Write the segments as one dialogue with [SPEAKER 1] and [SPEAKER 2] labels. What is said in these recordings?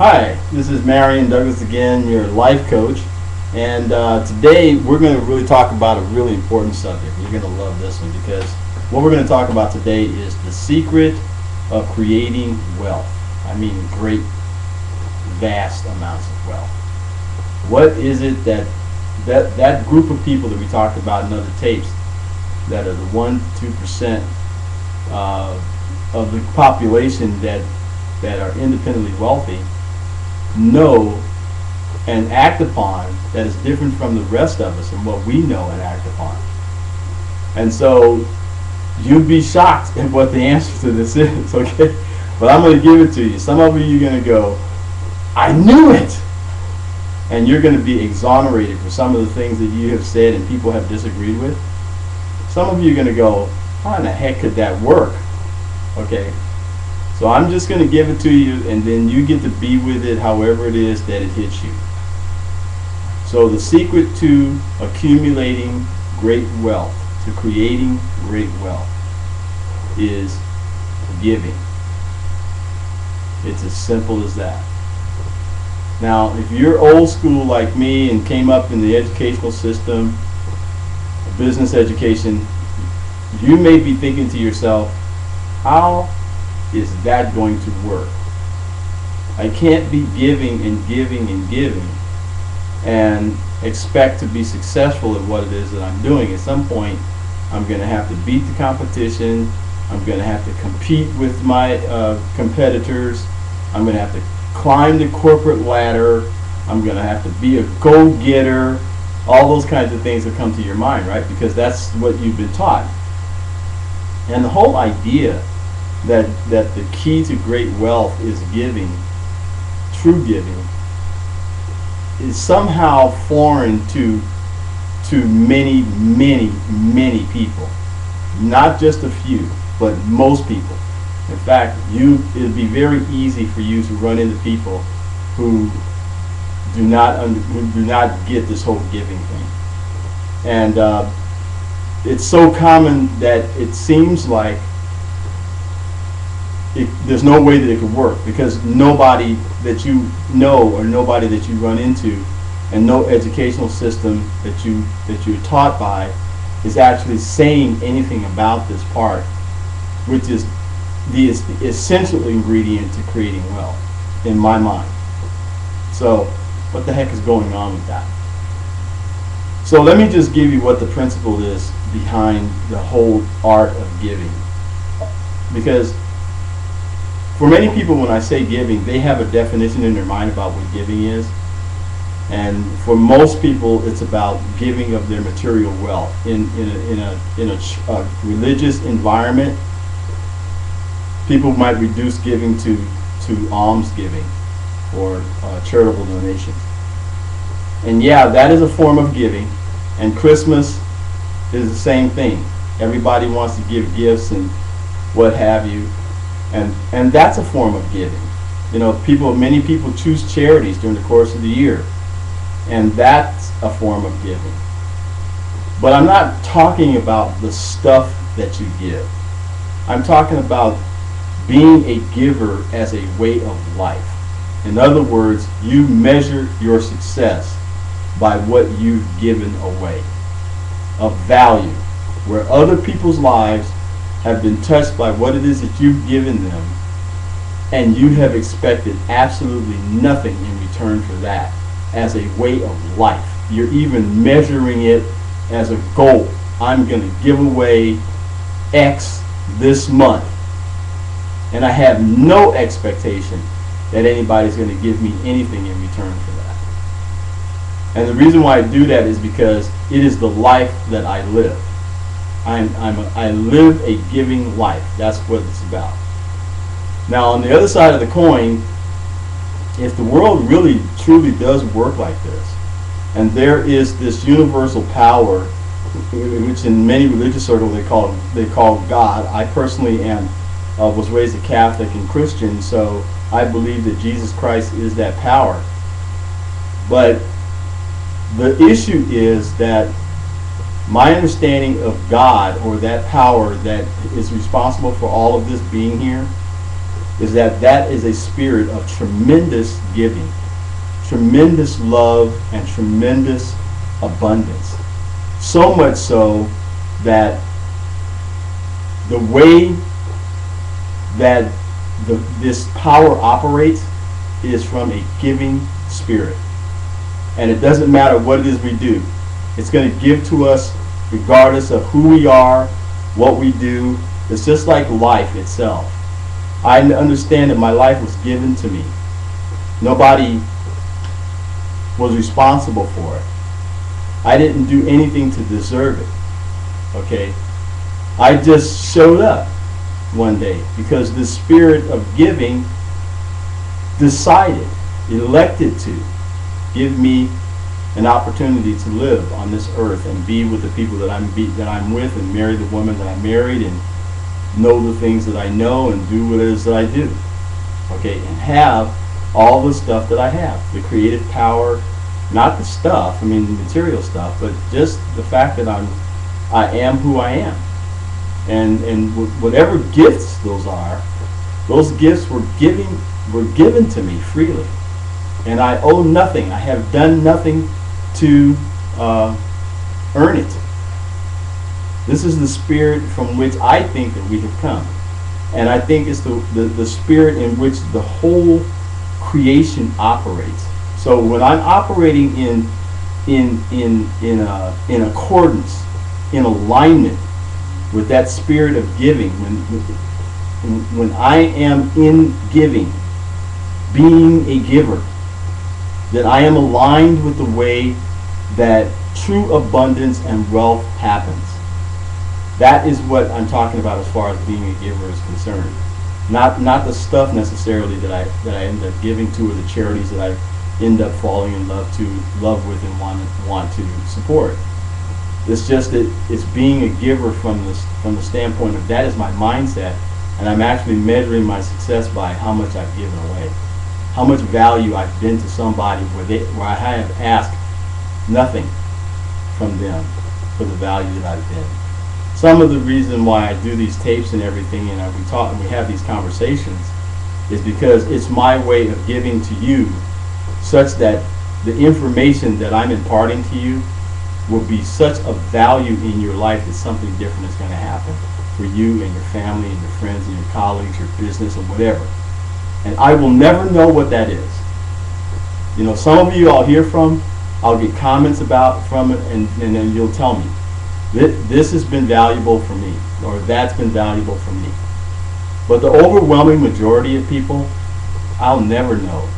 [SPEAKER 1] Hi, this is Marion Douglas again, your life coach. And today we're going to really talk about a really important subject. You're going to love this one because what we're going to talk about today is the secret of creating wealth. I mean great, vast amounts of wealth. What is it that group of people that we talked about in other tapes that are the 1 to 2% of the population that are independently wealthy know and act upon that is different from the rest of us and what we know and act upon. And so you'd be shocked at what the answer to this is, okay? But I'm going to give it to you. Some of you are going to go, I knew it! And you're going to be exonerated for some of the things that you have said and people have disagreed with. Some of you are going to go, how in the heck could that work? Okay? So I'm just going to give it to you, and then you get to be with it however it is that it hits you. So the secret to accumulating great wealth, to creating great wealth, is giving. It's as simple as that. Now, if you're old school like me and came up in the educational system, business education, you may be thinking to yourself, how is that going to work? I can't be giving and giving and giving and expect to be successful at what it is that I'm doing. At some point, I'm going to have to beat the competition. I'm going to have to compete with my competitors. I'm going to have to climb the corporate ladder. I'm going to have to be a go-getter. All those kinds of things that come to your mind, right? Because that's what you've been taught. And the whole idea that the key to great wealth is giving, true giving, is somehow foreign to many, many, many people. Not just a few, but most people. In fact, it'd be very easy for you to run into people who do not get this whole giving thing. And it's so common that it seems like there's no way that it could work, because nobody that you know or nobody that you run into and no educational system that you're taught by is actually saying anything about this part, which is the essential ingredient to creating wealth, in my mind. So what the heck is going on with that? So let me just give you what the principle is behind the whole art of giving. Because for many people, when I say giving, they have a definition in their mind about what giving is. And for most people, it's about giving of their material wealth. In a religious environment, people might reduce giving to alms giving or charitable donations. And yeah, that is a form of giving. And Christmas is the same thing. Everybody wants to give gifts and what have you. And that's a form of giving. You know, many people choose charities during the course of the year, and that's a form of giving. But I'm not talking about the stuff that you give. I'm talking about being a giver as a way of life. In other words, you measure your success by what you've given away of value, where other people's lives have been touched by what it is that you've given them, and you have expected absolutely nothing in return for that as a way of life. You're even measuring it as a goal. I'm going to give away X this month, and I have no expectation that anybody's going to give me anything in return for that. And the reason why I do that is because it is the life that I live. I live a giving life. That's what it's about. Now, on the other side of the coin, if the world really truly does work like this, and there is this universal power, which in many religious circles they call God. I personally was raised a Catholic and Christian, so I believe that Jesus Christ is that power. But the issue is that my understanding of God, or that power that is responsible for all of this being here, is that that is a spirit of tremendous giving, tremendous love, and tremendous abundance. So much so that the way that this power operates is from a giving spirit. And it doesn't matter what it is we do. It's going to give to us regardless of who we are, what we do. It's just like life itself. I understand that my life was given to me. Nobody was responsible for it. I didn't do anything to deserve it. Okay? I just showed up one day because the spirit of giving decided, elected to give me an opportunity to live on this earth and be with the people that I'm with, and marry the woman that I married, and know the things that I know, and do what it is that I do. Okay, and have all the stuff that I have, the creative power, not the stuff, I mean the material stuff, but just the fact that I am who I am. And whatever gifts those gifts were given to me freely. And I owe nothing. I have done nothing to earn it. This is the spirit from which I think that we have come. And I think it's the spirit in which the whole creation operates. So when I'm operating in accordance, in alignment with that spirit of giving, when I am in giving, being a giver, that I am aligned with the way that true abundance and wealth happens. That is what I'm talking about as far as being a giver is concerned. Not the stuff necessarily that I end up giving to, or the charities that I end up falling in love with and want to support. It's just that it's being a giver from the standpoint of that is my mindset, and I'm actually measuring my success by how much I've given away, how much value I've been to somebody where I have asked nothing from them for the value that I've been. Some of the reason why I do these tapes and everything, and we talk and we have these conversations, is because it's my way of giving to you, such that the information that I'm imparting to you will be such a value in your life that something different is going to happen for you and your family and your friends and your colleagues, your business, or whatever. And I will never know what that is. You know, some of you I'll hear from, I'll get comments from it, and then you'll tell me, this has been valuable for me, or that's been valuable for me. But the overwhelming majority of people, I'll never know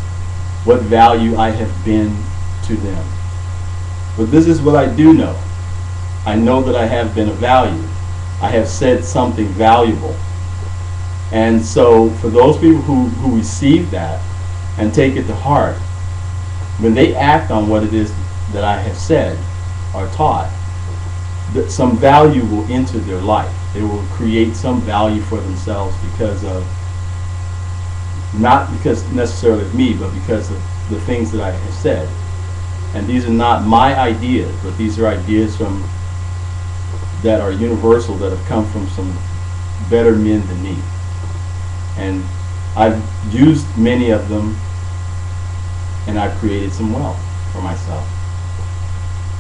[SPEAKER 1] what value I have been to them. But this is what I do know. I know that I have been of value. I have said something valuable. And so for those people who receive that and take it to heart, when they act on what it is that I have said or taught, that some value will enter their life. They will create some value for themselves because of, not because necessarily of me, but because of the things that I have said. And these are not my ideas, but these are ideas that are universal, that have come from some better men than me. And I've used many of them, and I've created some wealth for myself.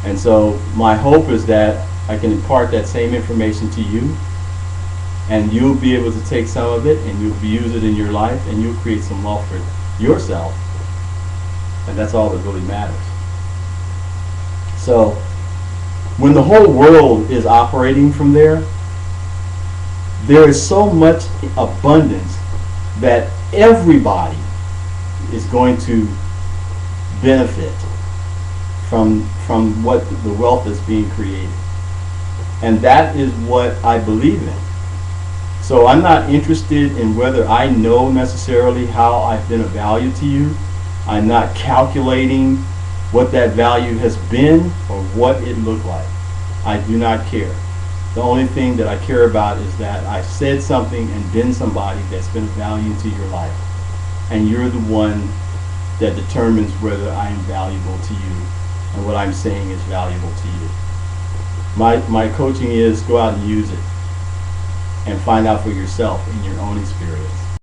[SPEAKER 1] And so my hope is that I can impart that same information to you, and you'll be able to take some of it and you'll use it in your life, and you'll create some wealth for yourself. And that's all that really matters. So when the whole world is operating from there, there is so much abundance that everybody is going to benefit from what the wealth that's being created. And that is what I believe in. So I'm not interested in whether I know necessarily how I've been of value to you. I'm not calculating what that value has been or what it looked like. I do not care. The only thing that I care about is that I've said something and been somebody that's been of value to your life. And you're the one that determines whether I am valuable to you and what I'm saying is valuable to you. My coaching is go out and use it and find out for yourself in your own experience.